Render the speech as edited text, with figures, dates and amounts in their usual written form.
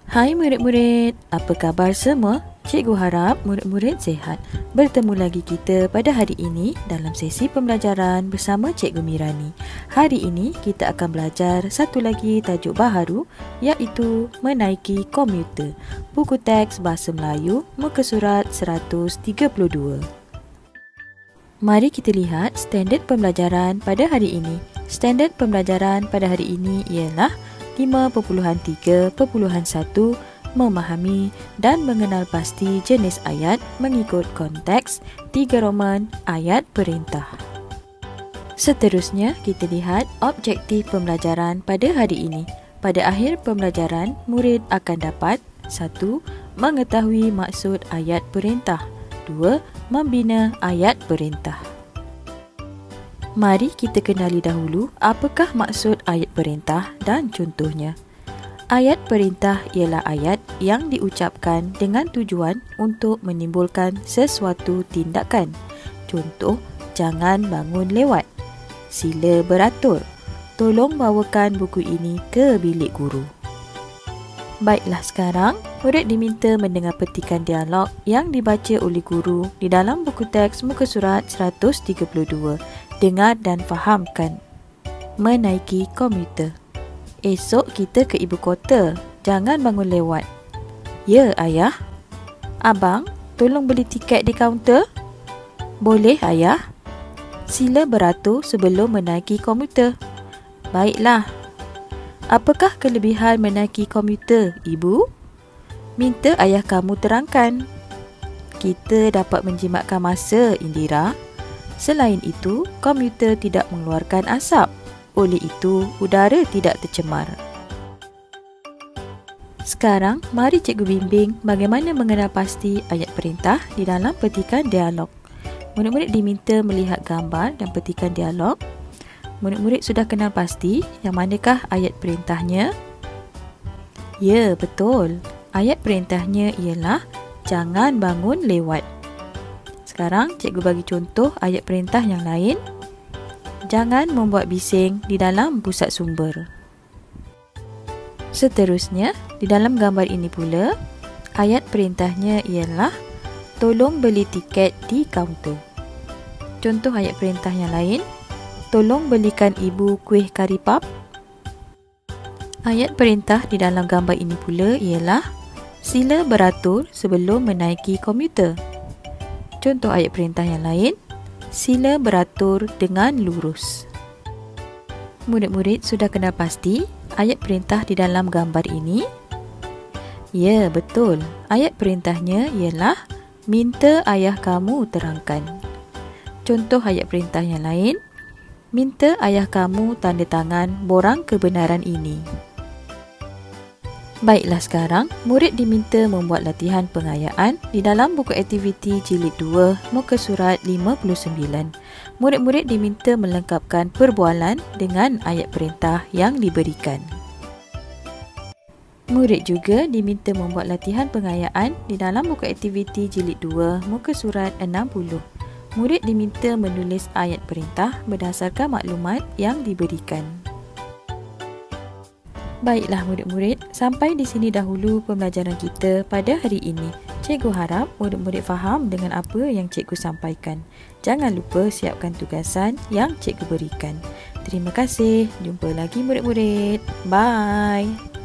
Hai murid-murid, apa khabar semua? Cikgu harap murid-murid sihat. Bertemu lagi kita pada hari ini dalam sesi pembelajaran bersama Cikgu Mirani. Hari ini kita akan belajar satu lagi tajuk baharu iaitu Menaiki Komuter. Buku teks Bahasa Melayu, muka surat 132. Mari kita lihat standard pembelajaran pada hari ini. Standard pembelajaran pada hari ini ialah 5.3.1 memahami dan mengenal pasti jenis ayat mengikut konteks 3 Roman ayat perintah. Seterusnya, kita lihat objektif pembelajaran pada hari ini. Pada akhir pembelajaran, murid akan dapat 1. Mengetahui maksud ayat perintah. 2. Membina ayat perintah. Mari kita kenali dahulu apakah maksud ayat perintah dan contohnya. Ayat perintah ialah ayat yang diucapkan dengan tujuan untuk menimbulkan sesuatu tindakan. Contoh, jangan bangun lewat. Sila beratur. Tolong bawakan buku ini ke bilik guru. Baiklah, sekarang murid diminta mendengar petikan dialog yang dibaca oleh guru di dalam buku teks muka surat 132. Dengar dan fahamkan. Menaiki komuter. Esok kita ke ibu kota. Jangan bangun lewat. Ya, ayah. Abang, tolong beli tiket di kaunter. Boleh, ayah. Sila beratur sebelum menaiki komuter. Baiklah. Apakah kelebihan menaiki komuter, ibu? Minta ayah kamu terangkan. Kita dapat menjimatkan masa, Indira. Selain itu, komuter tidak mengeluarkan asap. Oleh itu, udara tidak tercemar. Sekarang, mari cikgu bimbing bagaimana mengenal pasti ayat perintah di dalam petikan dialog. Murid-murid diminta melihat gambar dan petikan dialog. Murid-murid sudah kenal pasti yang manakah ayat perintahnya? Ya, betul. Ayat perintahnya ialah jangan bangun lewat. Sekarang, cikgu bagi contoh ayat perintah yang lain. Jangan membuat bising di dalam pusat sumber. Seterusnya, di dalam gambar ini pula, ayat perintahnya ialah tolong beli tiket di kaunter. Contoh ayat perintah yang lain, tolong belikan ibu kuih kari puff. Ayat perintah di dalam gambar ini pula ialah sila beratur sebelum menaiki komuter. Contoh ayat perintah yang lain, sila beratur dengan lurus. Murid-murid sudah kenal pasti ayat perintah di dalam gambar ini? Ya, betul. Ayat perintahnya ialah minta ayah kamu terangkan. Contoh ayat perintah yang lain, minta ayah kamu tanda tangan borang kebenaran ini. Baiklah, sekarang murid diminta membuat latihan pengayaan di dalam buku aktiviti jilid 2 muka surat 59. Murid-murid diminta melengkapkan perbualan dengan ayat perintah yang diberikan. Murid juga diminta membuat latihan pengayaan di dalam buku aktiviti jilid 2 muka surat 60. Murid diminta menulis ayat perintah berdasarkan maklumat yang diberikan. Baiklah murid-murid, sampai di sini dahulu pembelajaran kita pada hari ini. Cikgu harap murid-murid faham dengan apa yang cikgu sampaikan. Jangan lupa siapkan tugasan yang cikgu berikan. Terima kasih. Jumpa lagi murid-murid. Bye.